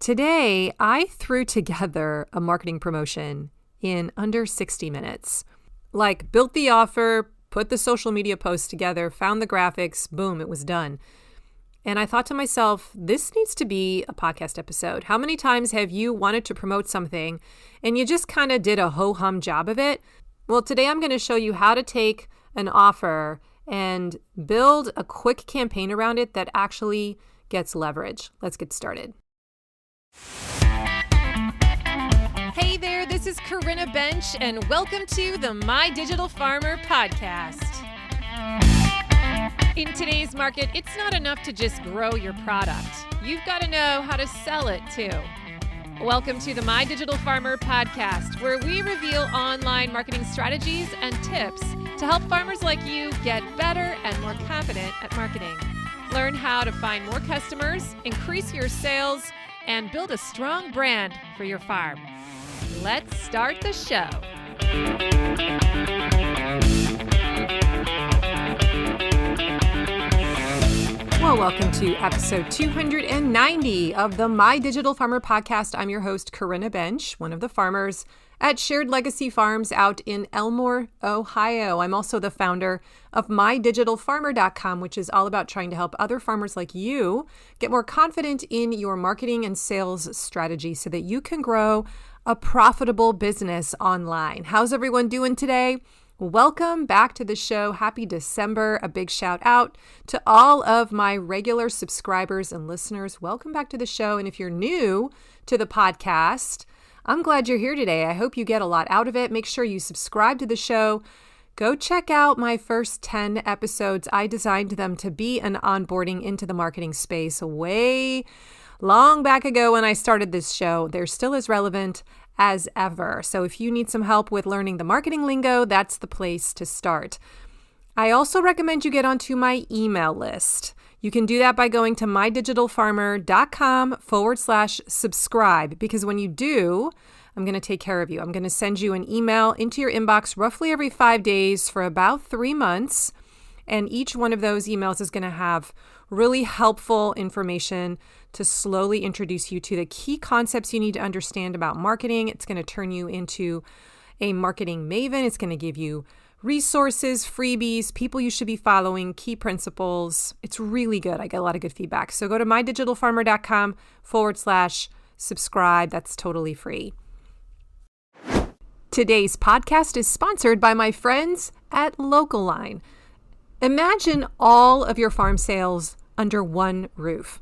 Today, I threw together a marketing promotion in under 60 minutes. Like, built the offer, put the social media posts together, found the graphics, boom, it was done. And I thought to myself, this needs to be a podcast episode. How many times have you wanted to promote something and you just kind of did a ho-hum job of it? Well, today I'm going to show you how to take an offer and build a quick campaign around it that actually gets leverage. Let's get started. Hey there, this is Corinna Bench, and welcome to the MyDigitalFarmer podcast. In today's market, it's not enough to just grow your product. You've got to know how to sell it too. Welcome to the MyDigitalFarmer podcast, where we reveal online marketing strategies and tips to help farmers like you get better and more confident at marketing. Learn how to find more customers, increase your sales, and build a strong brand for your farm. Let's start the show. Well, welcome to episode 290 of the My Digital Farmer podcast. I'm your host, Corinna Bench, one of the farmers at Shared Legacy Farms out in Elmore, Ohio. I'm also the founder of MyDigitalFarmer.com, which is all about trying to help other farmers like you get more confident in your marketing and sales strategy so that you can grow a profitable business online. How's everyone doing today? Welcome back to the show. Happy December. A big shout out to all of my regular subscribers and listeners. Welcome back to the show. And if you're new to the podcast, I'm glad you're here today. I hope you get a lot out of it. Make sure you subscribe to the show. Go check out my first 10 episodes. I designed them to be an onboarding into the marketing space way long back ago when I started this show. They're still as relevant as ever. So if you need some help with learning the marketing lingo, that's the place to start. I also recommend you get onto my email list. You can do that by going to mydigitalfarmer.com/subscribe, because when you do, I'm going to take care of you. I'm going to send you an email into your inbox roughly every 5 days for about 3 months. And each one of those emails is going to have really helpful information to slowly introduce you to the key concepts you need to understand about marketing. It's going to turn you into a marketing maven. It's going to give you resources, freebies, people you should be following, key principles. It's really good. I get a lot of good feedback. So go to mydigitalfarmer.com/subscribe. That's totally free. Today's podcast is sponsored by my friends at LocalLine. Imagine all of your farm sales under one roof.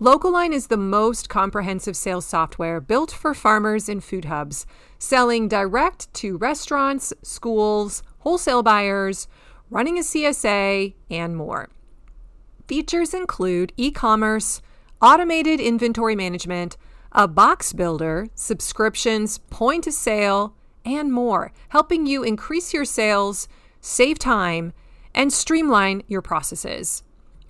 LocalLine is the most comprehensive sales software built for farmers and food hubs, selling direct to restaurants, schools, wholesale buyers, running a CSA, and more. Features include e-commerce, automated inventory management, a box builder, subscriptions, point of sale, and more, helping you increase your sales, save time, and streamline your processes.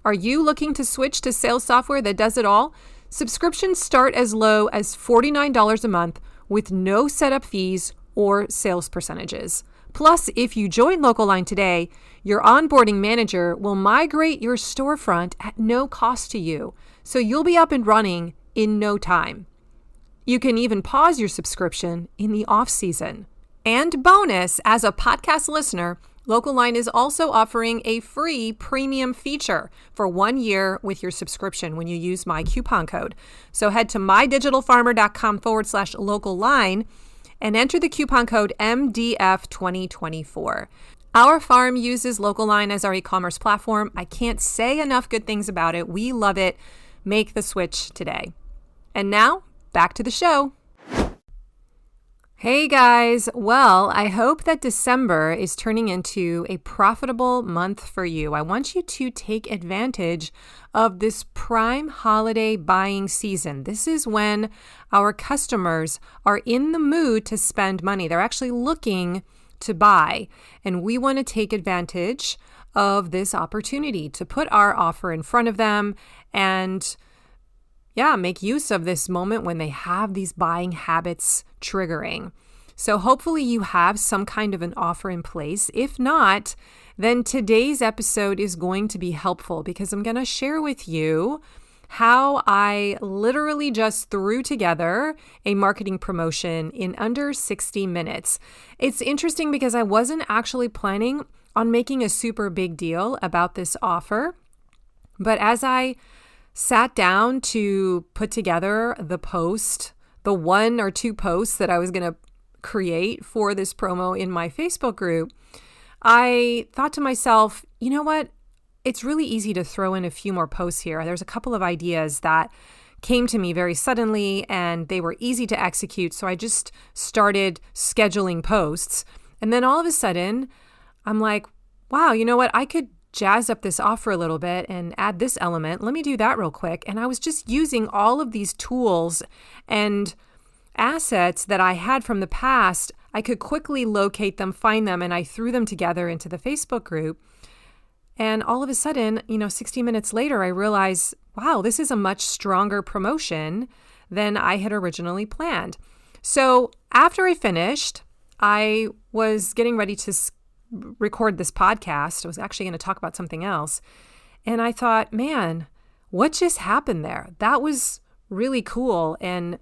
Are you looking to switch to sales software that does it all? Subscriptions start as low as $49 a month with no setup fees or sales percentages. Plus, if you join LocalLine today, your onboarding manager will migrate your storefront at no cost to you, so you'll be up and running in no time. You can even pause your subscription in the off-season. And bonus, as a podcast listener, LocalLine is also offering a free premium feature for 1 year with your subscription when you use my coupon code. So head to mydigitalfarmer.com/LocalLine and enter the coupon code MDF2024. Our farm uses LocalLine as our e-commerce platform. I can't say enough good things about it. We love it. Make the switch today. And now, back to the show. Hey guys, well, I hope that December is turning into a profitable month for you. I want you to take advantage of this prime holiday buying season. This is when our customers are in the mood to spend money. They're actually looking to buy, and we want to take advantage of this opportunity to put our offer in front of them and make use of this moment when they have these buying habits triggering. So hopefully you have some kind of an offer in place. If not, then today's episode is going to be helpful because I'm going to share with you how I literally just threw together a marketing promotion in under 60 minutes. It's interesting because I wasn't actually planning on making a super big deal about this offer, but as I sat down to put together the post, the 1 or 2 posts that I was going to create for this promo in my Facebook group, I thought to myself, you know what? It's really easy to throw in a few more posts here. There's a couple of ideas that came to me very suddenly and they were easy to execute. So I just started scheduling posts. And then all of a sudden, I'm like, wow, you know what? I could jazz up this offer a little bit and add this element. Let me do that real quick. And I was just using all of these tools and assets that I had from the past. I could quickly locate them, find them, and I threw them together into the Facebook group. And all of a sudden, 60 minutes later, I realized, wow, this is a much stronger promotion than I had originally planned. So after I finished, I was getting ready to record this podcast. I was actually going to talk about something else. And I thought, man, what just happened there? That was really cool. And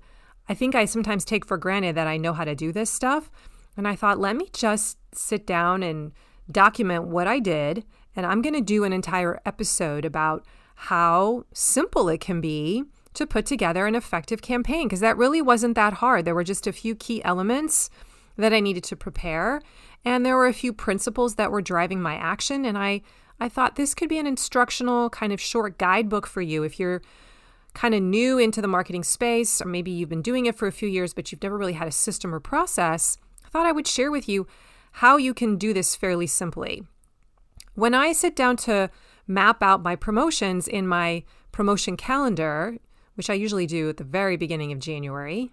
I think I sometimes take for granted that I know how to do this stuff. And I thought, let me just sit down and document what I did. And I'm going to do an entire episode about how simple it can be to put together an effective campaign, because that really wasn't that hard. There were just a few key elements that I needed to prepare. And there were a few principles that were driving my action. And I thought this could be an instructional kind of short guidebook for you if you're kind of new into the marketing space, or maybe you've been doing it for a few years, but you've never really had a system or process. I thought I would share with you how you can do this fairly simply. When I sit down to map out my promotions in my promotion calendar, which I usually do at the very beginning of January,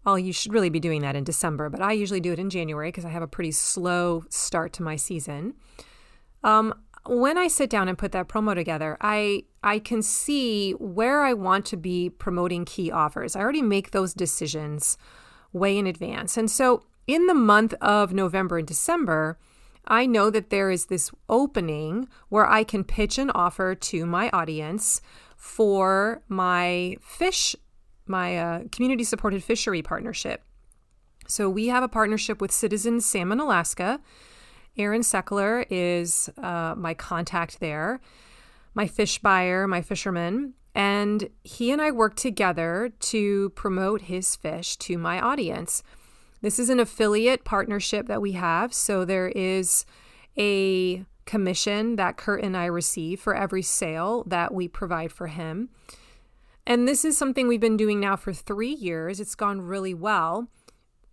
you should really be doing that in December, but I usually do it in January because I have a pretty slow start to my season. When I sit down and put that promo together, I can see where I want to be promoting key offers. I already make those decisions way in advance. And so in the month of November and December, I know that there is this opening where I can pitch an offer to my audience for my community-supported fishery partnership. So we have a partnership with Citizens Salmon Alaska. Aaron Seckler is my contact there, my fish buyer, my fisherman, and he and I work together to promote his fish to my audience. This is an affiliate partnership that we have, so there is a commission that Kurt and I receive for every sale that we provide for him. And this is something we've been doing now for 3 years. It's gone really well.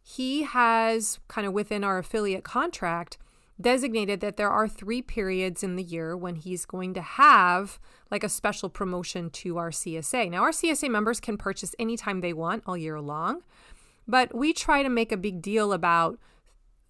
He has, kind of within our affiliate contract, designated that there are 3 periods in the year when he's going to have like a special promotion to our CSA. Now, our CSA members can purchase anytime they want all year long, but we try to make a big deal about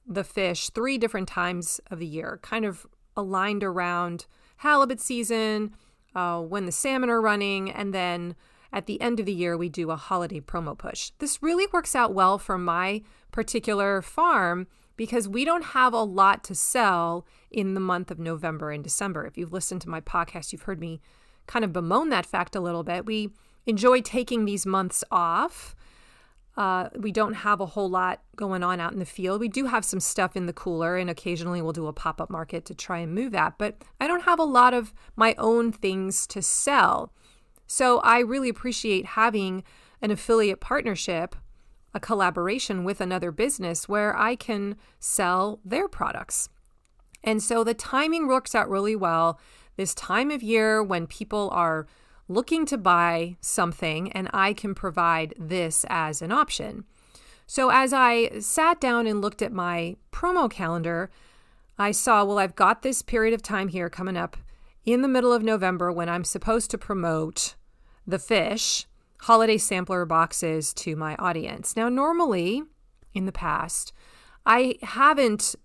the fish 3 different times of the year, kind of aligned around halibut season, when the salmon are running, and then at the end of the year, we do a holiday promo push. This really works out well for my particular farm because we don't have a lot to sell in the month of November and December. If you've listened to my podcast, you've heard me kind of bemoan that fact a little bit. We enjoy taking these months off. We don't have a whole lot going on out in the field. We do have some stuff in the cooler, and occasionally we'll do a pop-up market to try and move that. But I don't have a lot of my own things to sell. So I really appreciate having an affiliate partnership, a collaboration with another business where I can sell their products. And so the timing works out really well. This time of year when people are looking to buy something, and I can provide this as an option. So as I sat down and looked at my promo calendar, I saw, well, I've got this period of time here coming up in the middle of November when I'm supposed to promote the fish holiday sampler boxes to my audience. Now, normally in the past, I haven't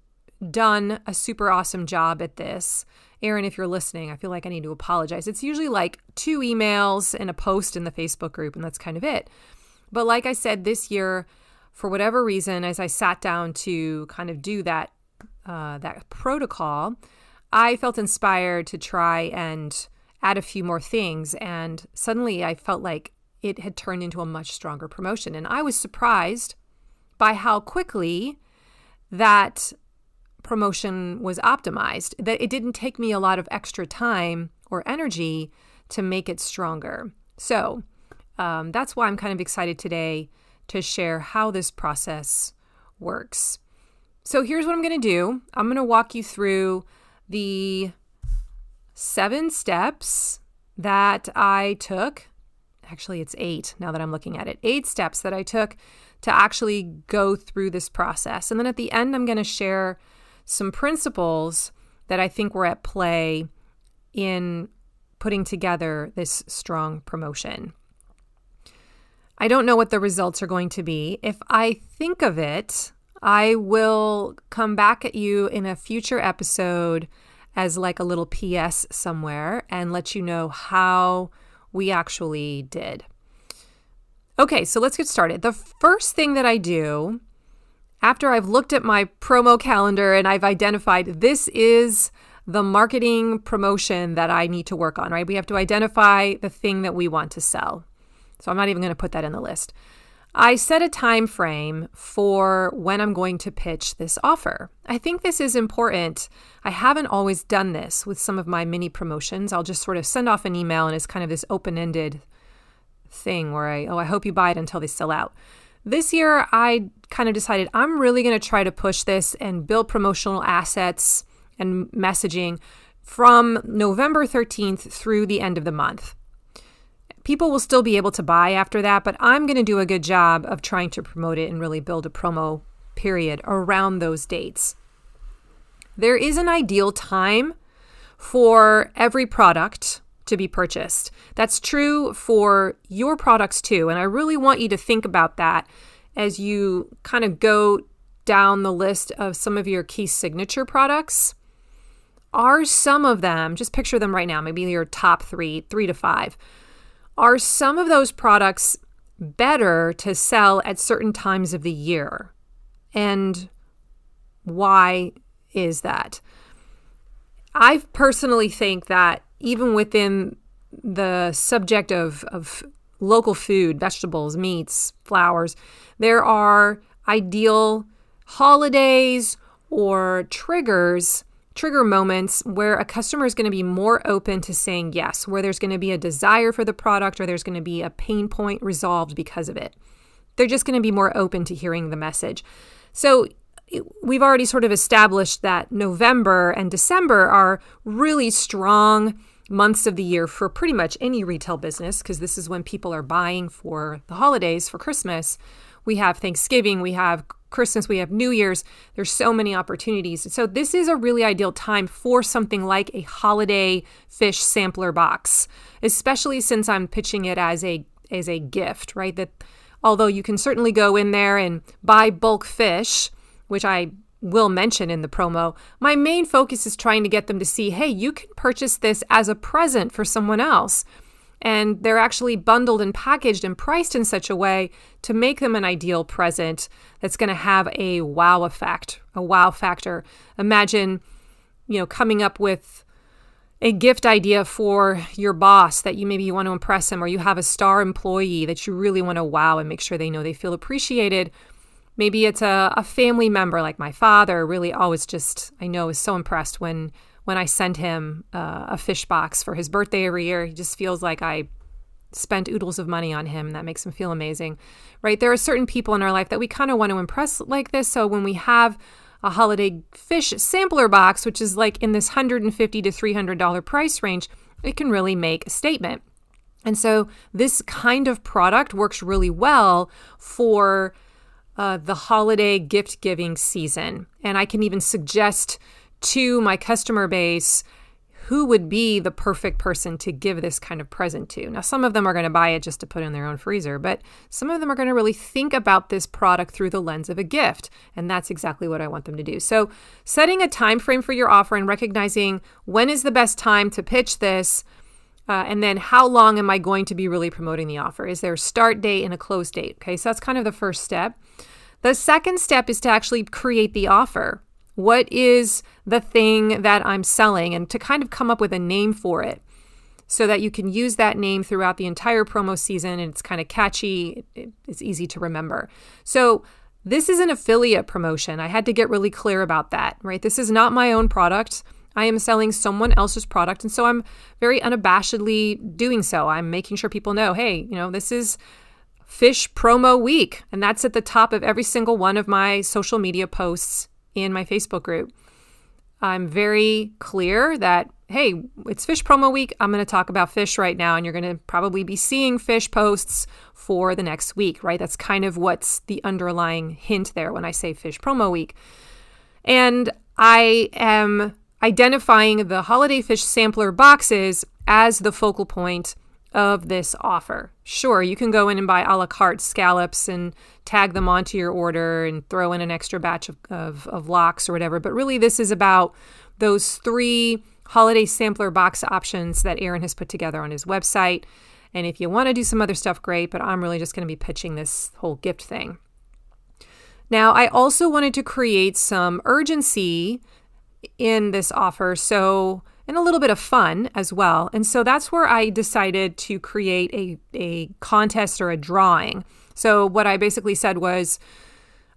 done a super awesome job at this. Aaron, if you're listening, I feel like I need to apologize. It's usually like 2 emails and a post in the Facebook group, and that's kind of it. But like I said, this year, for whatever reason, as I sat down to kind of do that protocol, I felt inspired to try and add a few more things. And suddenly I felt like it had turned into a much stronger promotion. And I was surprised by how quickly that promotion was optimized, that it didn't take me a lot of extra time or energy to make it stronger. So that's why I'm kind of excited today to share how this process works. So here's what I'm going to do. I'm going to walk you through the 7 steps that I took. Actually, it's 8 now that I'm looking at it. 8 steps that I took to actually go through this process. And then at the end, I'm going to share some principles that I think were at play in putting together this strong promotion. I don't know what the results are going to be. If I think of it, I will come back at you in a future episode as like a little PS somewhere and let you know how we actually did. Okay, so let's get started. The first thing that I do after I've looked at my promo calendar and I've identified this is the marketing promotion that I need to work on, right? We have to identify the thing that we want to sell. So I'm not even going to put that in the list. I set a time frame for when I'm going to pitch this offer. I think this is important. I haven't always done this with some of my mini promotions. I'll just sort of send off an email and it's kind of this open-ended thing where I hope you buy it until they sell out. This year, I kind of decided I'm really going to try to push this and build promotional assets and messaging from November 13th through the end of the month. People will still be able to buy after that, but I'm going to do a good job of trying to promote it and really build a promo period around those dates. There is an ideal time for every product to be purchased. That's true for your products too, and I really want you to think about that as you kind of go down the list of some of your key signature products. Are some of them, just picture them right now, maybe your top 3 to 5, are some of those products better to sell at certain times of the year? And why is that? I personally think that even within the subject of local food, vegetables, meats, flowers, there are ideal holidays or trigger moments where a customer is going to be more open to saying yes, where there's going to be a desire for the product or there's going to be a pain point resolved because of it. They're just going to be more open to hearing the message. So we've already sort of established that November and December are really strong months of the year for pretty much any retail business, because this is when people are buying for the holidays, for Christmas. We have Thanksgiving, we have Christmas, we have New Year's. There's so many opportunities. So this is a really ideal time for something like a holiday fish sampler box, especially since I'm pitching it as a gift, right? That although you can certainly go in there and buy bulk fish, which I will mention in the promo, my main focus is trying to get them to see, hey, you can purchase this as a present for someone else. And they're actually bundled and packaged and priced in such a way to make them an ideal present that's going to have a wow effect, a wow factor. Imagine, coming up with a gift idea for your boss that you want to impress him, or you have a star employee that you really want to wow and make sure they know they feel appreciated. Maybe it's a family member like my father really always I know is so impressed when I send him a fish box for his birthday every year. He just feels like I spent oodles of money on him. And that makes him feel amazing, right? There are certain people in our life that we kind of want to impress like this. So when we have a holiday fish sampler box, which is like in this $150 to $300 price range, it can really make a statement. And so this kind of product works really well for the holiday gift giving season. And I can even suggest to my customer base who would be the perfect person to give this kind of present to. Now, some of them are going to buy it just to put in their own freezer, but some of them are going to really think about this product through the lens of a gift. And that's exactly what I want them to do. So setting a time frame for your offer and recognizing when is the best time to pitch this, and then how long am I going to be really promoting the offer? Is there a start date and a close date? Okay, so that's kind of the first step. The second step is to actually create the offer. What is the thing that I'm selling, and to kind of come up with a name for it. so that you can use that name throughout the entire promo season, and it's kind of catchy. It's easy to remember. So this is an affiliate promotion. I had to get really clear about that, right? This is not my own product. I am selling someone else's product, and so I'm very unabashedly doing so. I'm making sure people know, hey, this is Fish Promo Week, and that's at the top of every single one of my social media posts in my Facebook group. I'm very clear that, hey, it's Fish Promo Week. I'm going to talk about fish right now, and you're going to probably be seeing fish posts for the next week, right? That's kind of what's the underlying hint there when I say Fish Promo Week. And I am identifying the holiday fish sampler boxes as the focal point of this offer. Sure, you can go in and buy a la carte scallops and tag them onto your order and throw in an extra batch of lox or whatever. But really, this is about those 3 holiday sampler box options that Aaron has put together on his website. And if you want to do some other stuff, great, but I'm really just going to be pitching this whole gift thing. Now, I also wanted to create some urgency in this offer, and a little bit of fun as well. And so that's where I decided to create a contest or a drawing. So what I basically said was,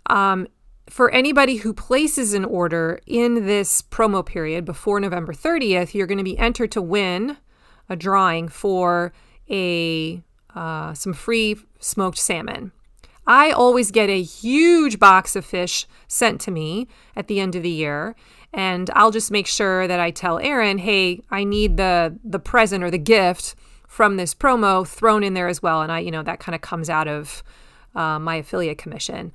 for anybody who places an order in this promo period before November 30th, you're going to be entered to win a drawing for some free smoked salmon. I always get a huge box of fish sent to me at the end of the year, and I'll just make sure that I tell Aaron, hey, I need the present or the gift from this promo thrown in there as well. And that kind of comes out of my affiliate commission.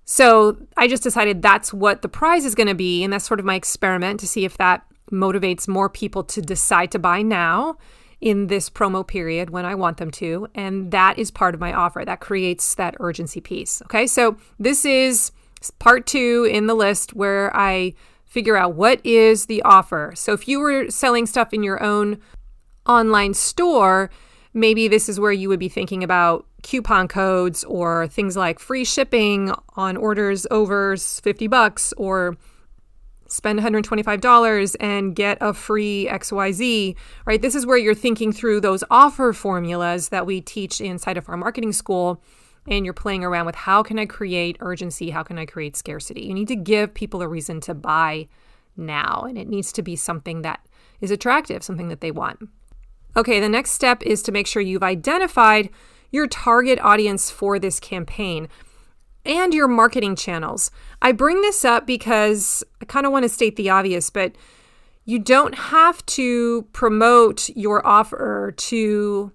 So I just decided that's what the prize is going to be. And that's sort of my experiment to see if that motivates more people to decide to buy now in this promo period when I want them to. And that is part of my offer. That creates that urgency piece. Okay, so this is part 2 in the list where I figure out what is the offer. So if you were selling stuff in your own online store, maybe this is where you would be thinking about coupon codes or things like free shipping on orders over $50 or spend $125 and get a free XYZ, right? This is where you're thinking through those offer formulas that we teach inside of our marketing school, and you're playing around with how can I create urgency? How can I create scarcity? You need to give people a reason to buy now, and it needs to be something that is attractive, something that they want. Okay, the next step is to make sure you've identified your target audience for this campaign and your marketing channels. I bring this up because I kind of want to state the obvious, but you don't have to promote your offer to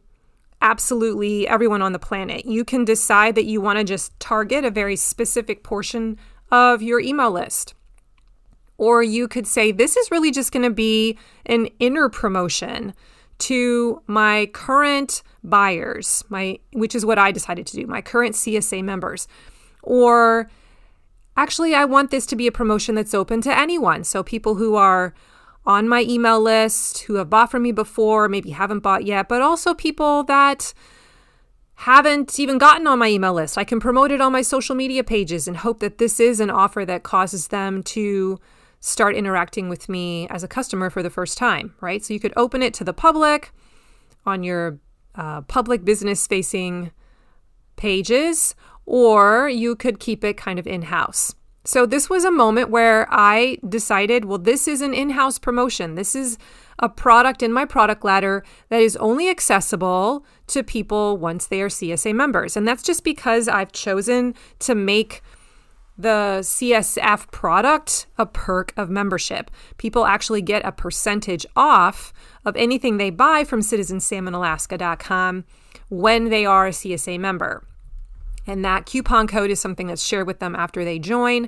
absolutely everyone on the planet. You can decide that you want to just target a very specific portion of your email list. Or you could say, this is really just going to be an inner promotion to my current buyers, which is what I decided to do, my current CSA members. Or actually, I want this to be a promotion that's open to anyone. So people who are on my email list, who have bought from me before, maybe haven't bought yet, but also people that haven't even gotten on my email list. I can promote it on my social media pages and hope that this is an offer that causes them to start interacting with me as a customer for the first time, right? So you could open it to the public on your public business-facing pages, or you could keep it kind of in-house. So this was a moment where I decided, well, this is an in-house promotion. This is a product in my product ladder that is only accessible to people once they are CSA members. And that's just because I've chosen to make the CSF product a perk of membership. People actually get a percentage off of anything they buy from citizensalmonalaska.com when they are a CSA member. And that coupon code is something that's shared with them after they join.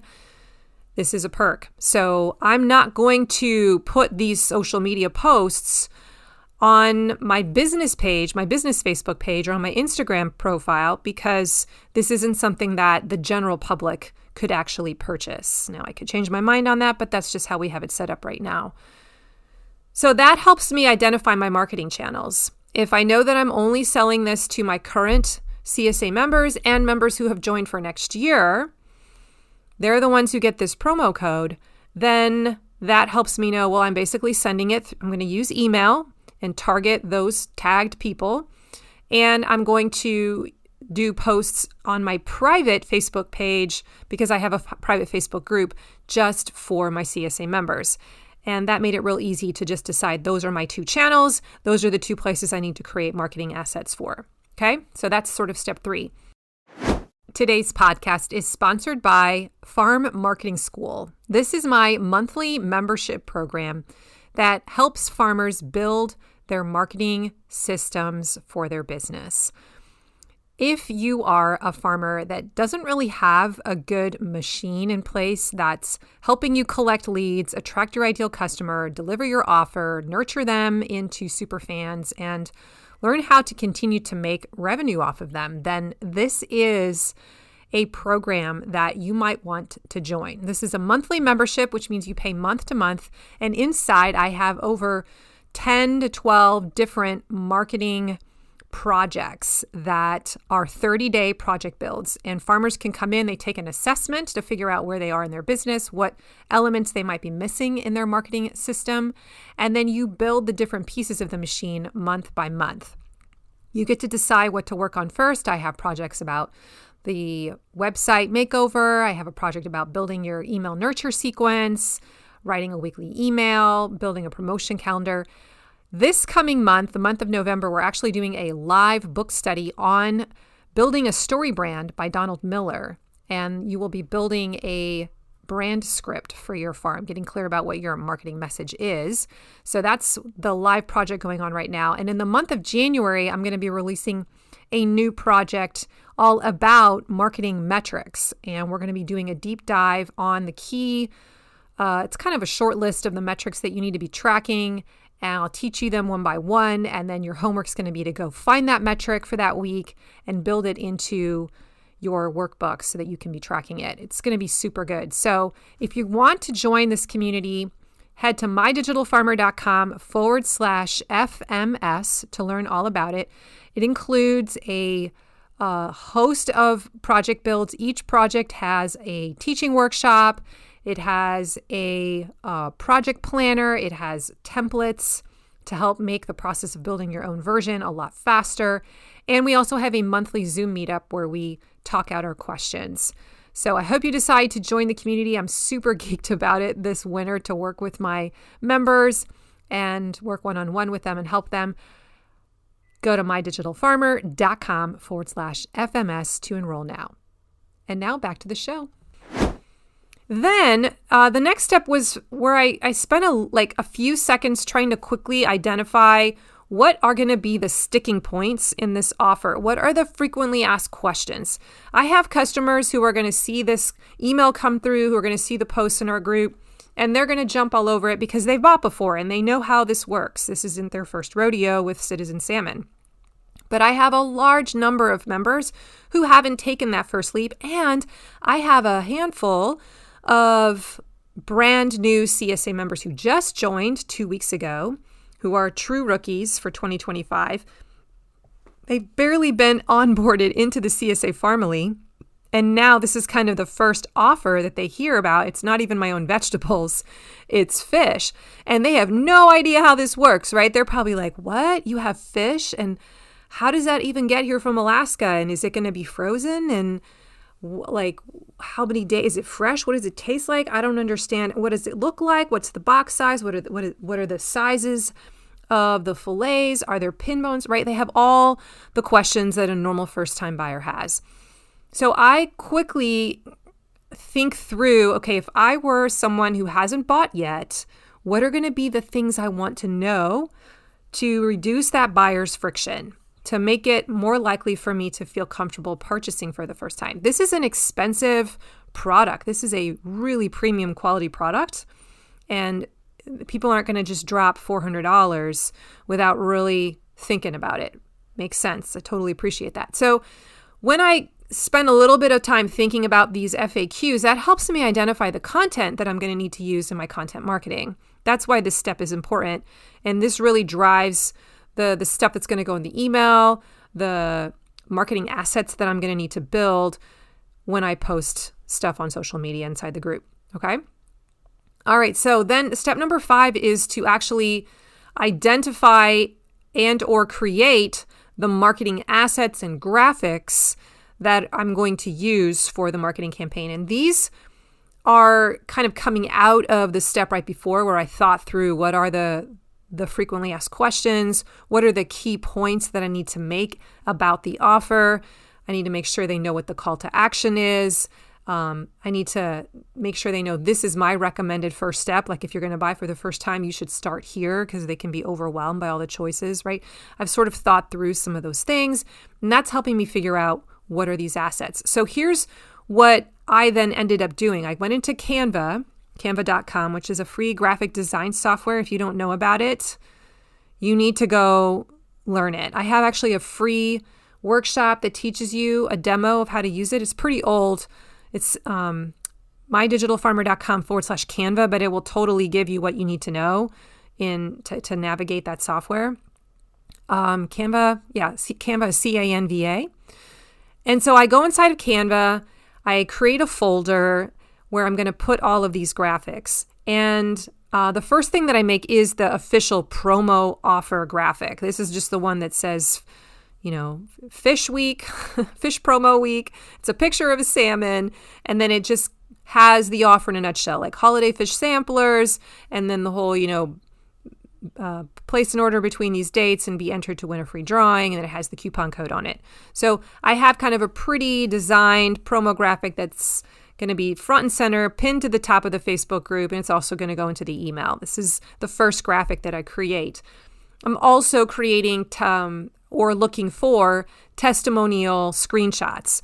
This is a perk. So I'm not going to put these social media posts on my business page, my business Facebook page, or on my Instagram profile, because this isn't something that the general public could actually purchase. Now, I could change my mind on that, but that's just how we have it set up right now. So that helps me identify my marketing channels. If I know that I'm only selling this to my current CSA members and members who have joined for next year, they're the ones who get this promo code, then that helps me know, well, I'm basically sending it. I'm going to use email and target those tagged people. And I'm going to do posts on my private Facebook page because I have a private Facebook group just for my CSA members. And that made it real easy to just decide those are my 2 channels. Those are the 2 places I need to create marketing assets for. Okay, so that's sort of step 3. Today's podcast is sponsored by Farm Marketing School. This is my monthly membership program that helps farmers build their marketing systems for their business. If you are a farmer that doesn't really have a good machine in place that's helping you collect leads, attract your ideal customer, deliver your offer, nurture them into super fans, and learn how to continue to make revenue off of them, then this is a program that you might want to join. This is a monthly membership, which means you pay month to month. And inside, I have over 10 to 12 different marketing projects that are 30-day project builds. And farmers can come in, they take an assessment to figure out where they are in their business, what elements they might be missing in their marketing system, and then you build the different pieces of the machine month by month. You get to decide what to work on first. I have projects about the website makeover. I have a project about building your email nurture sequence, writing a weekly email, building a promotion calendar. This coming month, the month of November, we're actually doing a live book study on building a story brand by Donald Miller. And you will be building a brand script for your farm, getting clear about what your marketing message is. So that's the live project going on right now. And in the month of January, I'm going to be releasing a new project all about marketing metrics. And we're going to be doing a deep dive on the key. It's kind of a short list of the metrics that you need to be tracking. And I'll teach you them one by one. And then your homework's going to be to go find that metric for that week and build it into your workbook so that you can be tracking it. It's going to be super good. So if you want to join this community, head to mydigitalfarmer.com/FMS to learn all about it. It includes a host of project builds. Each project has a teaching workshop. It has a project planner. It has templates to help make the process of building your own version a lot faster. And we also have a monthly Zoom meetup where we talk out our questions. So I hope you decide to join the community. I'm super geeked about it this winter to work with my members and work one-on-one with them and help them. Go to mydigitalfarmer.com/FMS to enroll now. And now back to the show. Then the next step was where I spent a few seconds trying to quickly identify what are going to be the sticking points in this offer. What are the frequently asked questions? I have customers who are going to see this email come through, who are going to see the posts in our group, and they're going to jump all over it because they've bought before and they know how this works. This isn't their first rodeo with Citizen Salmon. But I have a large number of members who haven't taken that first leap, and I have a handful of brand new CSA members who just joined 2 weeks ago, who are true rookies for 2025. They've barely been onboarded into the CSA family, and now this is kind of the first offer that they hear about. It's not even my own vegetables, it's fish. And they have no idea how this works, right? They're probably like, what? You have fish? And how does that even get here from Alaska? And is it going to be frozen? And like, how many days? Is it fresh? What does it taste like? I don't understand. What does it look like? What's the box size? What are the sizes of the fillets? Are there pin bones, right? They have all the questions that a normal first-time buyer has. So I quickly think through, okay, if I were someone who hasn't bought yet, what are going to be the things I want to know to reduce that buyer's friction, to make it more likely for me to feel comfortable purchasing for the first time? This is an expensive product. This is a really premium quality product. And people aren't going to just drop $400 without really thinking about it. Makes sense. I totally appreciate that. So when I spend a little bit of time thinking about these FAQs, that helps me identify the content that I'm going to need to use in my content marketing. That's why this step is important. And this really drives the stuff that's going to go in the email, the marketing assets that I'm going to need to build when I post stuff on social media inside the group. Okay. All right. So then step number 5 is to actually identify and or create the marketing assets and graphics that I'm going to use for the marketing campaign. And these are kind of coming out of the step right before where I thought through what are the frequently asked questions, what are the key points that I need to make about the offer. I need to make sure they know what the call to action is. I need to make sure they know this is my recommended first step. Like if you're going to buy for the first time, you should start here because they can be overwhelmed by all the choices, right? I've sort of thought through some of those things, and that's helping me figure out what are these assets. So here's what I then ended up doing. I went into canva.com, which is a free graphic design software. If you don't know about it, you need to go learn it. I have actually a free workshop that teaches you a demo of how to use it. It's pretty old. It's MyDigitalFarmer.com/Canva, but it will totally give you what you need to know to navigate that software. Canva is C-A-N-V-A. And so I go inside of Canva, I create a folder where I'm going to put all of these graphics. And the first thing that I make is the official promo offer graphic. This is just the one that says, fish week, fish promo week. It's a picture of a salmon. And then it just has the offer in a nutshell, like holiday fish samplers. And then the whole, place an order between these dates and be entered to win a free drawing. And then it has the coupon code on it. So I have kind of a pretty designed promo graphic that's going to be front and center, pinned to the top of the Facebook group. And it's also going to go into the email. This is the first graphic that I create. I'm also creating or looking for testimonial screenshots.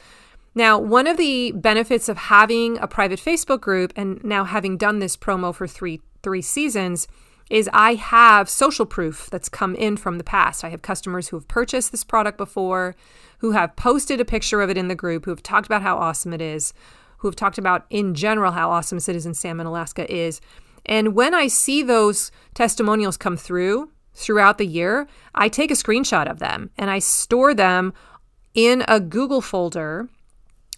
Now, one of the benefits of having a private Facebook group and now having done this promo for three seasons is I have social proof that's come in from the past. I have customers who have purchased this product before, who have posted a picture of it in the group, who have talked about how awesome it is, who have talked about in general how awesome Citizen Salmon Alaska is. And when I see those testimonials come throughout the year, I take a screenshot of them and I store them in a Google folder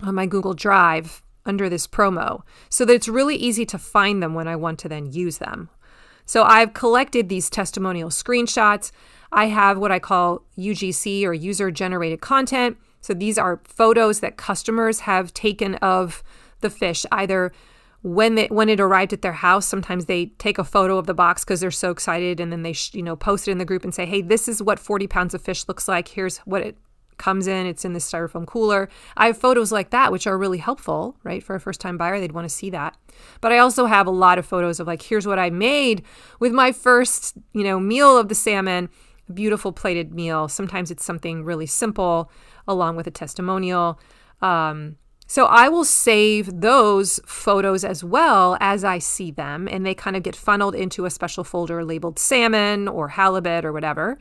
on my Google Drive under this promo so that it's really easy to find them when I want to then use them. So I've collected these testimonial screenshots. I have what I call UGC or user-generated content. So these are photos that customers have taken of the fish, either when it arrived at their house. Sometimes they take a photo of the box because they're so excited, and then they post it in the group and say, hey, this is what 40 pounds of fish looks like. Here's what it comes in. It's in this styrofoam cooler. I have photos like that, which are really helpful, right? For a first-time buyer, they'd want to see that. But I also have a lot of photos of like, here's what I made with my first, meal of the salmon, a beautiful plated meal. Sometimes it's something really simple along with a testimonial. So I will save those photos as well as I see them, and they kind of get funneled into a special folder labeled salmon or halibut or whatever.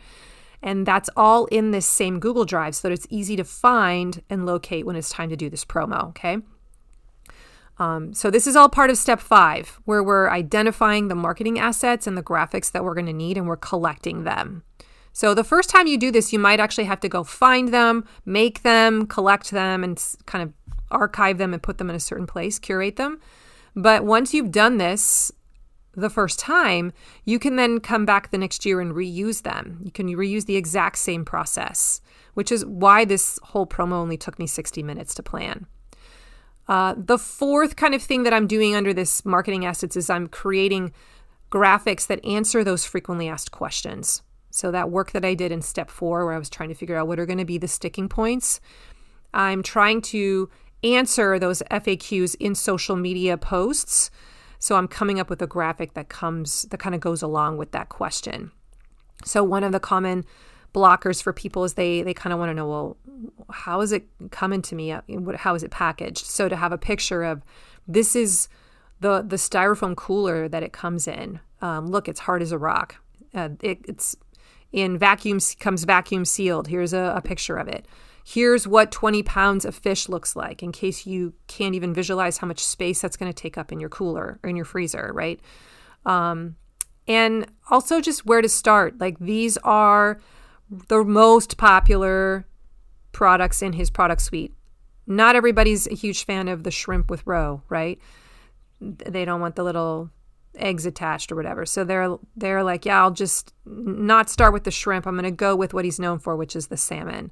And that's all in this same Google Drive so that it's easy to find and locate when it's time to do this promo, okay? So this is all part of step 5, where we're identifying the marketing assets and the graphics that we're going to need, and we're collecting them. So the first time you do this, you might actually have to go find them, make them, collect them, and kind of archive them and put them in a certain place, curate them. But once you've done this the first time, you can then come back the next year and reuse them. You can reuse the exact same process, which is why this whole promo only took me 60 minutes to plan. The fourth kind of thing that I'm doing under this marketing assets is I'm creating graphics that answer those frequently asked questions. So that work that I did in step 4, where I was trying to figure out what are going to be the sticking points, I'm trying to answer those FAQs in social media posts. So I'm coming up with a graphic that kind of goes along with that question. So one of the common blockers for people is they kind of want to know, well, how is it coming to me? How is it packaged? So to have a picture of, this is the styrofoam cooler that it comes in. Look, it's hard as a rock. It's comes vacuum sealed. Here's a picture of it. Here's what 20 pounds of fish looks like, in case you can't even visualize how much space that's going to take up in your cooler or in your freezer, right? And also just where to start. Like, these are the most popular products in his product suite. Not everybody's a huge fan of the shrimp with roe, right? They don't want the little eggs attached or whatever. So they're like, yeah, I'll just not start with the shrimp. I'm going to go with what he's known for, which is the salmon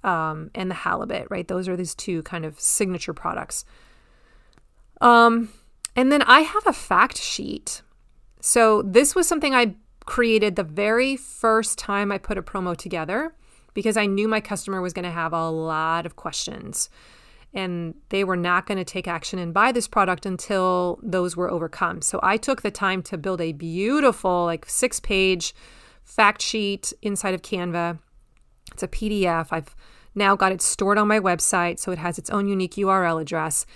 and the halibut, right? Those are these two kind of signature products. And then I have a fact sheet. So this was something I created the very first time I put a promo together because I knew my customer was going to have a lot of questions and they were not going to take action and buy this product until those were overcome. So I took the time to build a beautiful 6-page fact sheet inside of Canva. It's a PDF. I've now got it stored on my website, so it has its own unique URL address.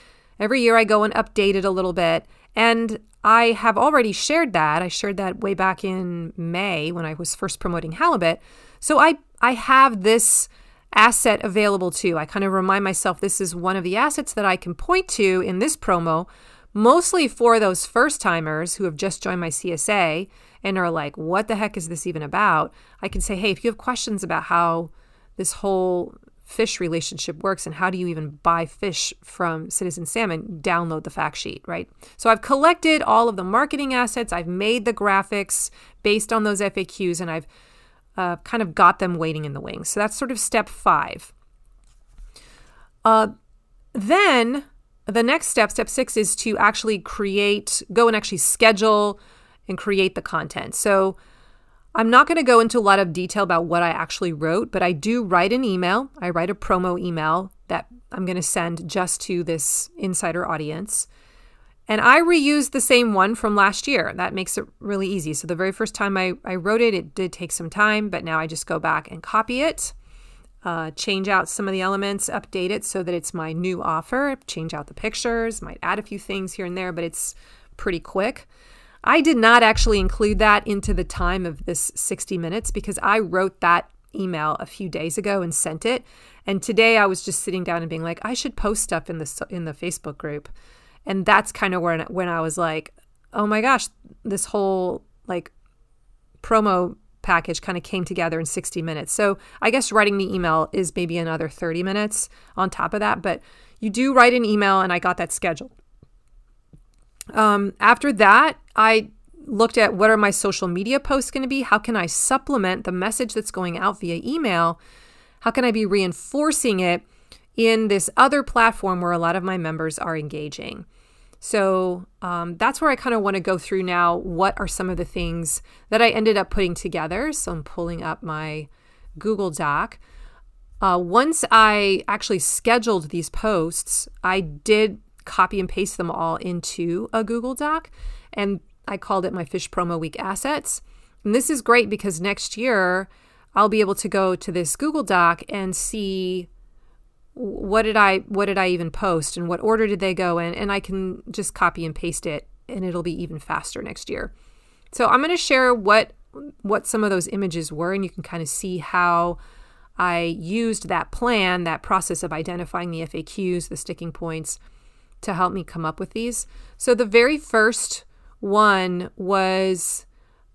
Every year I go and update it a little bit, and I have already shared that. I shared that way back in May when I was first promoting halibut. So I have this asset available too. I kind of remind myself this is one of the assets that I can point to in this promo, mostly for those first timers who have just joined my CSA and are like, what the heck is this even about? I can say, hey, if you have questions about how this whole fish relationship works and how do you even buy fish from Citizen Salmon, download the fact sheet, right? So I've collected all of the marketing assets. I've made the graphics based on those FAQs, and I've kind of got them waiting in the wings. So that's sort of step 5. Then the next step 6, is to actually go and actually schedule and create the content. So I'm not going to go into a lot of detail about what I actually wrote, but I do write an email. I write a promo email that I'm going to send just to this insider audience. And I reused the same one from last year. That makes it really easy. So the very first time I wrote it, it did take some time, but now I just go back and copy it, change out some of the elements, update it so that it's my new offer, change out the pictures, might add a few things here and there, but it's pretty quick. I did not actually include that into the time of this 60 minutes because I wrote that email a few days ago and sent it. And today I was just sitting down and being like, I should post stuff in the Facebook group. And that's kind of when I was like, oh my gosh, this whole promo package kind of came together in 60 minutes. So I guess writing the email is maybe another 30 minutes on top of that. But you do write an email, and I got that scheduled. After that, I looked at what are my social media posts going to be? How can I supplement the message that's going out via email? How can I be reinforcing it in this other platform where a lot of my members are engaging? So that's where I kind of want to go through now. What are some of the things that I ended up putting together? So I'm pulling up my Google Doc. Once I actually scheduled these posts, I did copy and paste them all into a Google Doc, and I called it my Fish Promo Week Assets. And this is great because next year I'll be able to go to this Google Doc and see what did I even post and what order did they go in, and I can just copy and paste it, and it'll be even faster next year. So I'm going to share what some of those images were, and you can kind of see how I used that plan, that process of identifying the FAQs, the sticking points, to help me come up with these. So the very first one was,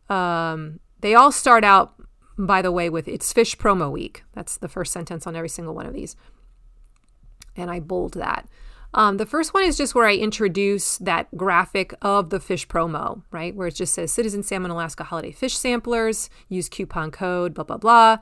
they all start out, by the way, with it's Fish Promo Week. That's the first sentence on every single one of these. And I bold that. The first one is just where I introduce that graphic of the fish promo, right? Where it just says Citizen Salmon Alaska Holiday Fish Samplers, use coupon code, blah, blah, blah.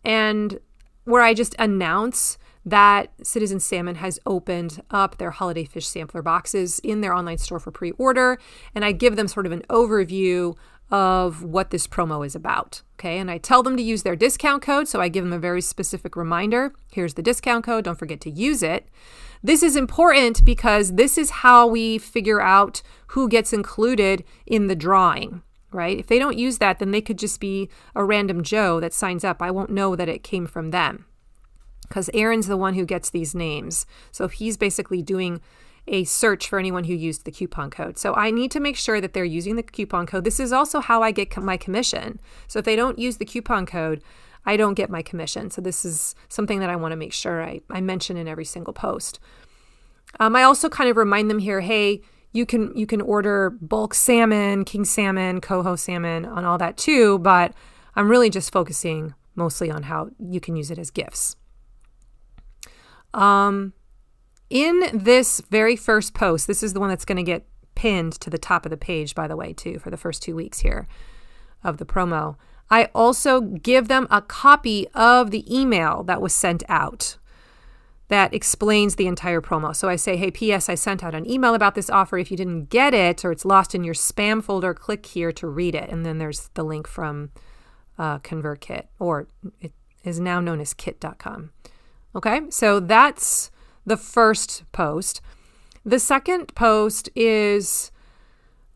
And where I just announce that Citizen Salmon has opened up their holiday fish sampler boxes in their online store for pre-order. And I give them sort of an overview of what this promo is about. Okay. And I tell them to use their discount code. So I give them a very specific reminder. Here's the discount code. Don't forget to use it. This is important because this is how we figure out who gets included in the drawing, right? If they don't use that, then they could just be a random Joe that signs up. I won't know that it came from them because Aaron's the one who gets these names. So he's basically doing a search for anyone who used the coupon code. So I need to make sure that they're using the coupon code. This is also how I get my commission. So if they don't use the coupon code, I don't get my commission. So this is something that I want to make sure I mention in every single post. I also kind of remind them here, hey, you can order bulk salmon, king salmon, coho salmon, on all that too, but I'm really just focusing mostly on how you can use it as gifts. In this very first post, this is the one that's going to get pinned to the top of the page, by the way, too, for the first 2 weeks here of the promo. I also give them a copy of the email that was sent out that explains the entire promo. So I say, hey, P.S., I sent out an email about this offer. If you didn't get it or it's lost in your spam folder, click here to read it. And then there's the link from ConvertKit, or it is now known as kit.com. Okay, so that's the first post. The second post is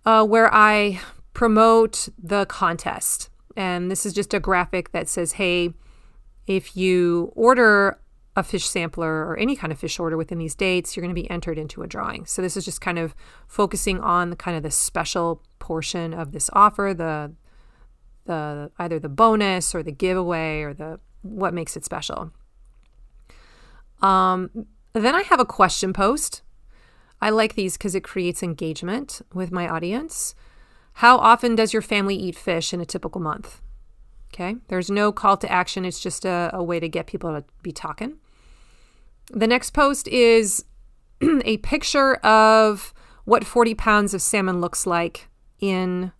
where I promote the contest. And this is just a graphic that says, hey, if you order a fish sampler or any kind of fish order within these dates, you're going to be entered into a drawing. So this is just kind of focusing on the kind of the special portion of this offer, the either the bonus or the giveaway or the what makes it special. Then I have a question post. I like these because it creates engagement with my audience. How often does your family eat fish in a typical month? Okay, there's no call to action. It's just a way to get people to be talking. The next post is a picture of what 40 pounds of salmon looks like in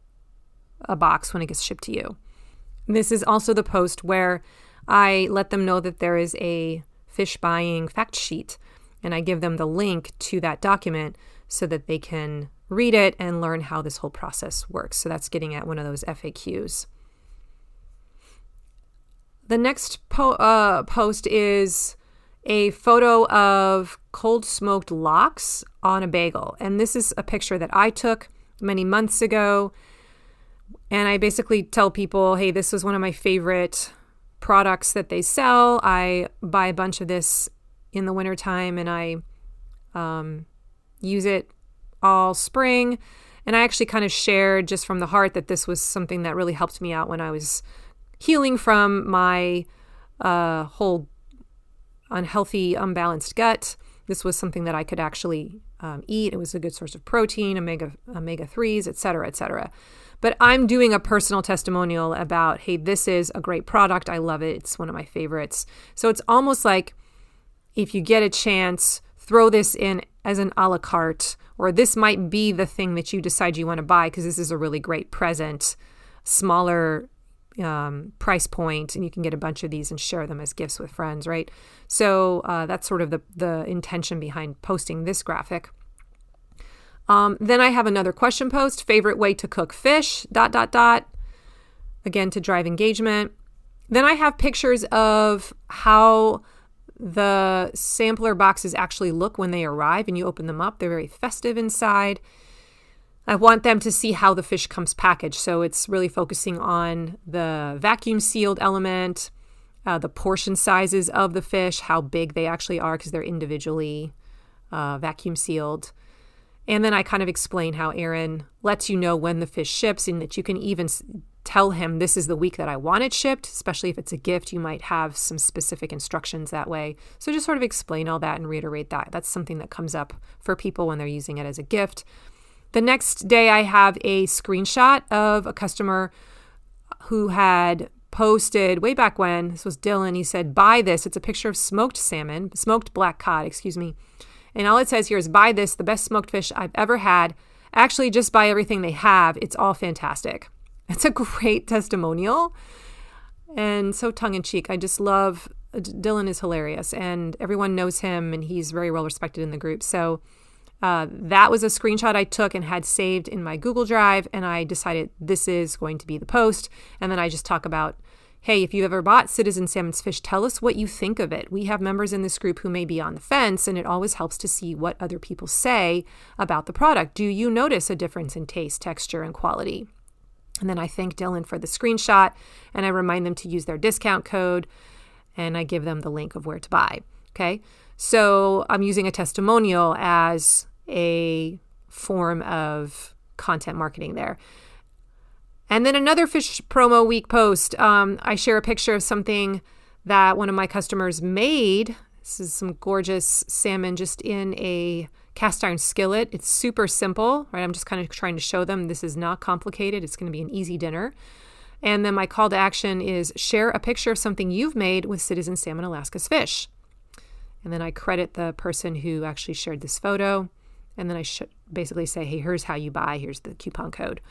a box when it gets shipped to you. This is also the post where I let them know that there is a fish buying fact sheet, and I give them the link to that document so that they can read it and learn how this whole process works. So that's getting at one of those FAQs. The next post is a photo of cold smoked lox on a bagel. And this is a picture that I took many months ago. And I basically tell people, hey, this was one of my favorite products that they sell. I buy a bunch of this in the wintertime and I use it all spring. And I actually kind of shared just from the heart that this was something that really helped me out when I was healing from my whole unhealthy, unbalanced gut. This was something that I could actually eat. It was a good source of protein, omega-3s, et cetera, et cetera. But I'm doing a personal testimonial about, hey, this is a great product. I love it. It's one of my favorites. So it's almost like if you get a chance, throw this in as an a la carte, or this might be the thing that you decide you want to buy because this is a really great present, smaller price point, and you can get a bunch of these and share them as gifts with friends, right? So that's sort of the intention behind posting this graphic. Then I have another question post, favorite way to cook fish, ... Again, to drive engagement. Then I have pictures of how the sampler boxes actually look when they arrive and you open them up. They're very festive inside. I want them to see how the fish comes packaged. So it's really focusing on the vacuum sealed element, the portion sizes of the fish, how big they actually are because they're individually vacuum sealed. And then I kind of explain how Aaron lets you know when the fish ships and that you can even tell him this is the week that I want it shipped, especially if it's a gift. You might have some specific instructions that way. So just sort of explain all that and reiterate that. That's something that comes up for people when they're using it as a gift. The next day I have a screenshot of a customer who had posted way back when, this was Dylan, he said, buy this. It's a picture of smoked black cod, And all it says here is, buy this, the best smoked fish I've ever had. Actually, just buy everything they have. It's all fantastic. It's a great testimonial and so tongue-in-cheek. I just love, Dylan is hilarious and everyone knows him and he's very well respected in the group. So that was a screenshot I took and had saved in my Google Drive, and I decided this is going to be the post. And then I just talk about, hey, if you've ever bought Citizen Salmon's fish, tell us what you think of it. We have members in this group who may be on the fence, and it always helps to see what other people say about the product. Do you notice a difference in taste, texture, and quality? And then I thank Dylan for the screenshot, and I remind them to use their discount code, and I give them the link of where to buy. Okay, so I'm using a testimonial as a form of content marketing there. And then another fish promo week post, I share a picture of something that one of my customers made. This is some gorgeous salmon just in a cast iron skillet. It's super simple, right? I'm just kind of trying to show them this is not complicated. It's going to be an easy dinner. And then my call to action is share a picture of something you've made with Citizen Salmon Alaska's fish. And then I credit the person who actually shared this photo. And then I basically say, hey, here's how you buy, here's the coupon code.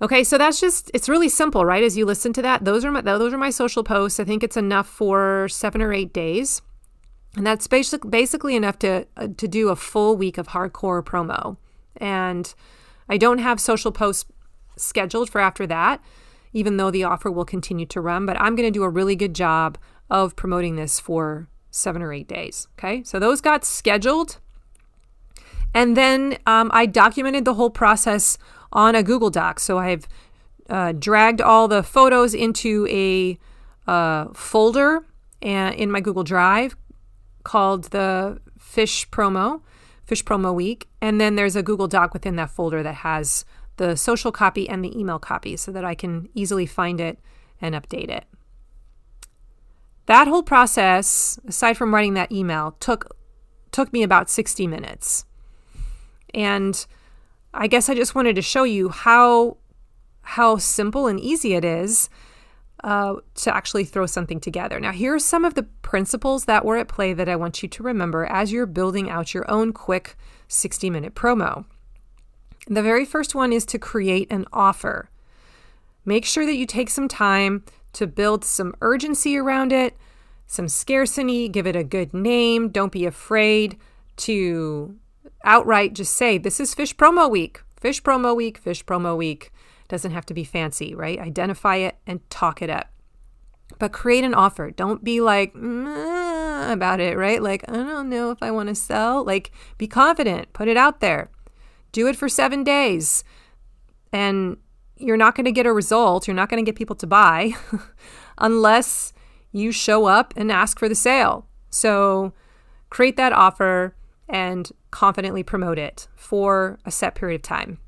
Okay, so it's really simple, right? As you listen to that, those are my social posts. I think it's enough for 7 or 8 days. And that's basically enough to do a full week of hardcore promo. And I don't have social posts scheduled for after that, even though the offer will continue to run. But I'm going to do a really good job of promoting this for 7 or 8 days. Okay, so those got scheduled. And then I documented the whole process on a Google Doc. So I've dragged all the photos into a folder in my Google Drive called the Fish Promo Week. And then there's a Google Doc within that folder that has the social copy and the email copy so that I can easily find it and update it. That whole process, aside from writing that email, took me about 60 minutes. And I guess I just wanted to show you how simple and easy it is to actually throw something together. Now, here are some of the principles that were at play that I want you to remember as you're building out your own quick 60-minute promo. The very first one is to create an offer. Make sure that you take some time to build some urgency around it, some scarcity, give it a good name. Don't be afraid to outright just say, this is Fish Promo Week, Fish Promo Week, Fish Promo Week. Doesn't have to be fancy, right? Identify it and talk it up. But create an offer. Don't be like about it, right? Like, I don't know if I want to sell. Like, be confident. Put it out there. Do it for 7 days. And you're not going to get a result. You're not going to get people to buy unless you show up and ask for the sale. So create that offer and confidently promote it for a set period of time.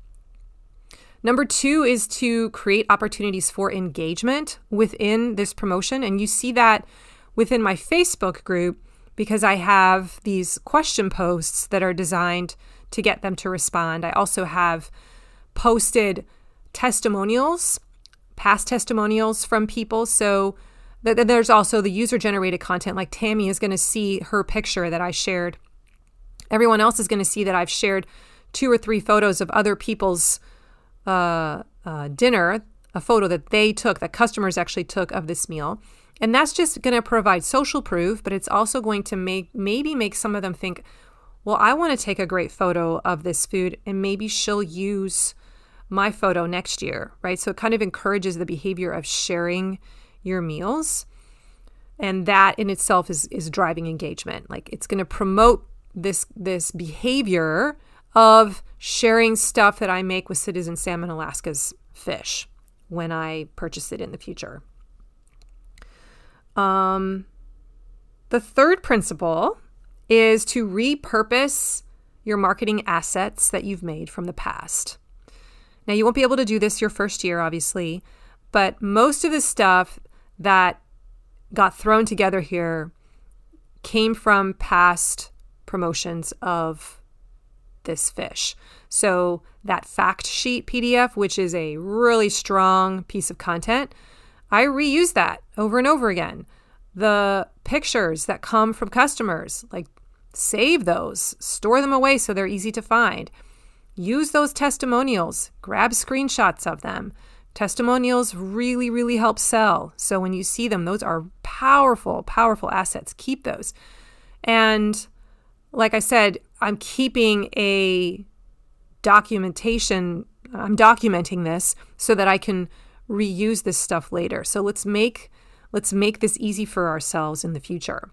Number 2 is to create opportunities for engagement within this promotion. And you see that within my Facebook group because I have these question posts that are designed to get them to respond. I also have posted testimonials, past testimonials from people. So there's also the user-generated content, like Tammy is going to see her picture that I shared. Everyone else is going to see that I've shared 2 or 3 photos of other people's dinner, a photo that they took, that customers actually took of this meal. And that's just going to provide social proof, but it's also going to maybe make some of them think, well, I want to take a great photo of this food and maybe she'll use my photo next year, right? So it kind of encourages the behavior of sharing your meals. And that in itself is driving engagement. Like it's going to promote this behavior of sharing stuff that I make with Citizen Salmon Alaska's fish when I purchase it in the future. The third principle is to repurpose your marketing assets that you've made from the past. Now, you won't be able to do this your first year, obviously, but most of the stuff that got thrown together here came from past promotions of this fish. So that fact sheet PDF, which is a really strong piece of content, I reuse that over and over again. The pictures that come from customers, like save those, store them away so they're easy to find. Use those testimonials, grab screenshots of them. Testimonials really, really help sell. So when you see them, those are powerful, powerful assets. Keep those. And like I said, I'm keeping a documentation. I'm documenting this so that I can reuse this stuff later. So let's make this easy for ourselves in the future.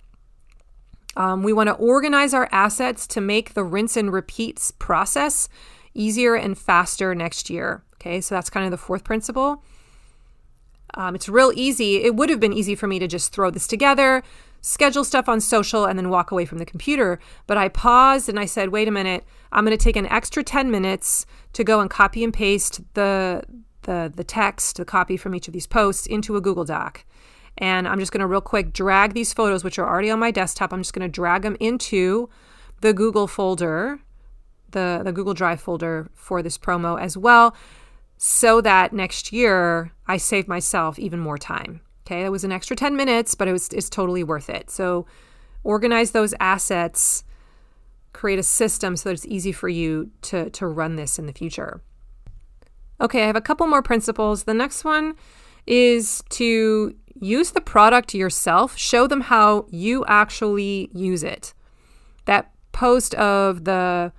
We want to organize our assets to make the rinse and repeats process easier and faster next year. Okay, so that's kind of the fourth principle. It's real easy. It would have been easy for me to just throw this together, schedule stuff on social, and then walk away from the computer. But I paused and I said, wait a minute, I'm going to take an extra 10 minutes to go and copy and paste the text, the copy from each of these posts into a Google Doc. And I'm just going to real quick drag these photos, which are already on my desktop. I'm just going to drag them into the Google folder, the Google Drive folder for this promo as well, so that next year I save myself even more time. Okay, it was an extra 10 minutes, but it's totally worth it. So organize those assets, create a system so that it's easy for you to run this in the future. Okay, I have a couple more principles. The next one is to use the product yourself. Show them how you actually use it. That post of the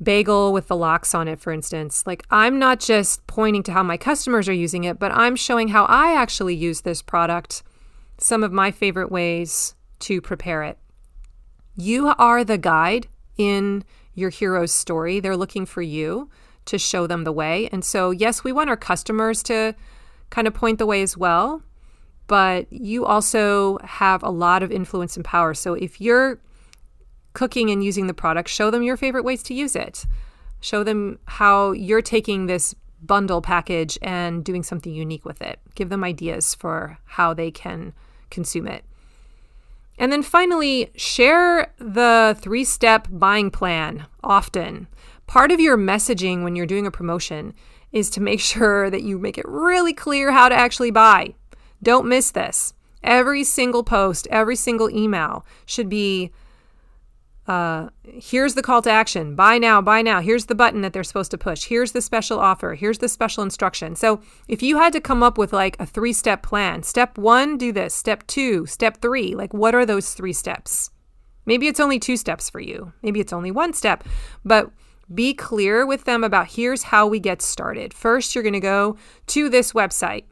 bagel with the locks on it, for instance, like I'm not just pointing to how my customers are using it, but I'm showing how I actually use this product, some of my favorite ways to prepare it. You are the guide in your hero's story. They're looking for you to show them the way. And so, yes, we want our customers to kind of point the way as well, but you also have a lot of influence and power. So if you're cooking and using the product, show them your favorite ways to use it. Show them how you're taking this bundle package and doing something unique with it. Give them ideas for how they can consume it. And then finally, share the 3-step buying plan often. Part of your messaging when you're doing a promotion is to make sure that you make it really clear how to actually buy. Don't miss this. Every single post, every single email should be, here's the call to action. Buy now, buy now. Here's the button that they're supposed to push. Here's the special offer. Here's the special instruction. So if you had to come up with like a 3-step plan, step 1, do this. Step 2, step 3, like what are those 3 steps? Maybe it's only 2 steps for you. Maybe it's only 1 step, but be clear with them about here's how we get started. First, you're going to go to this website.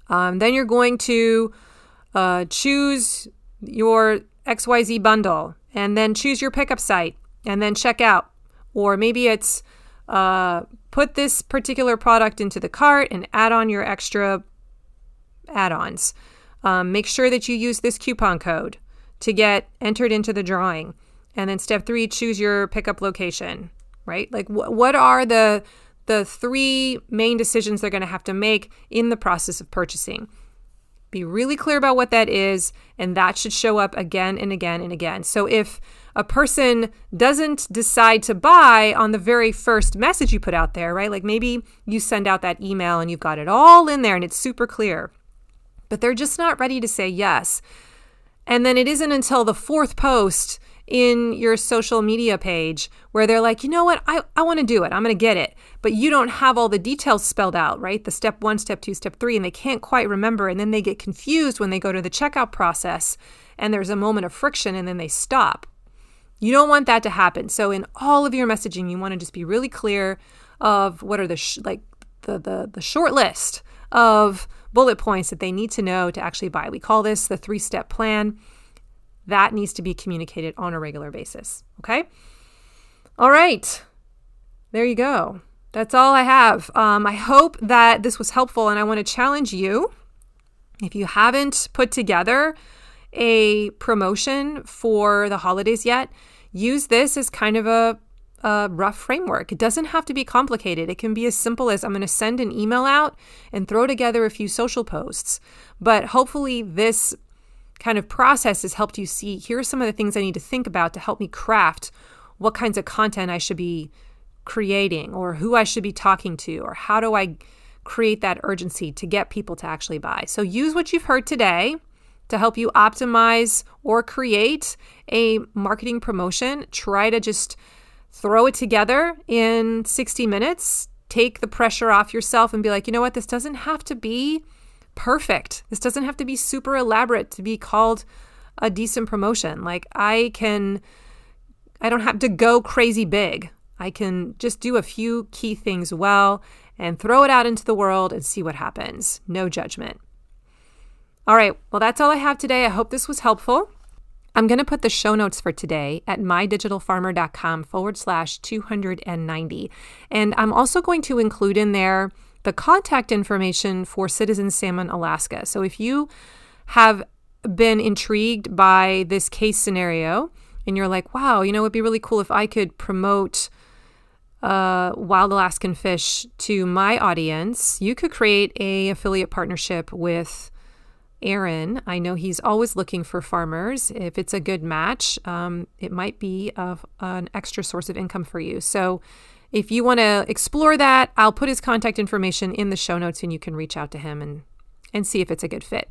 Then you're going to choose your XYZ bundle and then choose your pickup site and then check out. Or maybe it's put this particular product into the cart and add on your extra add-ons. Make sure that you use this coupon code to get entered into the drawing. And then step 3, choose your pickup location, right? Like what are the 3 main decisions they're going to have to make in the process of purchasing? Be really clear about what that is, and that should show up again and again and again. So if a person doesn't decide to buy on the very first message you put out there, right? Like maybe you send out that email and you've got it all in there and it's super clear, but they're just not ready to say yes. And then it isn't until the 4th post in your social media page where they're like, you know what, I want to do it. I'm going to get it. But you don't have all the details spelled out, right? The step 1, step 2, step 3, and they can't quite remember. And then they get confused when they go to the checkout process and there's a moment of friction and then they stop. You don't want that to happen. So in all of your messaging, you want to just be really clear of what are the short list of bullet points that they need to know to actually buy. We call this the 3-step plan. That needs to be communicated on a regular basis. Okay? All right. There you go. That's all I have. I hope that this was helpful, and I want to challenge you. If you haven't put together a promotion for the holidays yet, use this as kind of a rough framework. It doesn't have to be complicated. It can be as simple as I'm going to send an email out and throw together a few social posts. But hopefully this kind of process has helped you see, here are some of the things I need to think about to help me craft what kinds of content I should be creating or who I should be talking to, or how do I create that urgency to get people to actually buy. So use what you've heard today to help you optimize or create a marketing promotion. Try to just throw it together in 60 minutes. Take the pressure off yourself and be like, you know what, this doesn't have to be perfect. This doesn't have to be super elaborate to be called a decent promotion. Like I don't have to go crazy big. I can just do a few key things well and throw it out into the world and see what happens. No judgment. All right. Well, that's all I have today. I hope this was helpful. I'm going to put the show notes for today at mydigitalfarmer.com/290. And I'm also going to include in there the contact information for Citizen Salmon Alaska. So if you have been intrigued by this case scenario and you're like, wow, you know, it'd be really cool if I could promote wild Alaskan fish to my audience, you could create a affiliate partnership with Aaron. I know he's always looking for farmers. If it's a good match, it might be an extra source of income for you. So if you want to explore that, I'll put his contact information in the show notes and you can reach out to him and see if it's a good fit.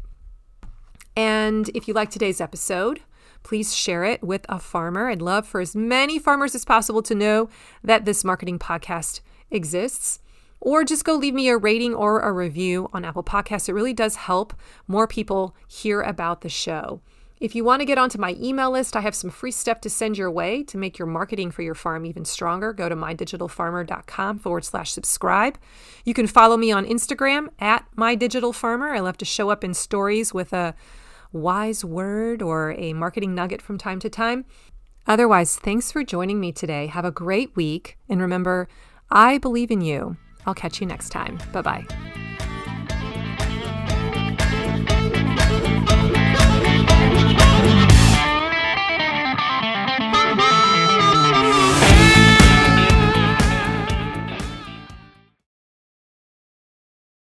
And if you like today's episode, please share it with a farmer. I'd love for as many farmers as possible to know that this marketing podcast exists. Or just go leave me a rating or a review on Apple Podcasts. It really does help more people hear about the show. If you want to get onto my email list, I have some free stuff to send your way to make your marketing for your farm even stronger. Go to mydigitalfarmer.com/subscribe. You can follow me on Instagram at MyDigitalFarmer. I love to show up in stories with a wise word or a marketing nugget from time to time. Otherwise, thanks for joining me today. Have a great week. And remember, I believe in you. I'll catch you next time. Bye-bye.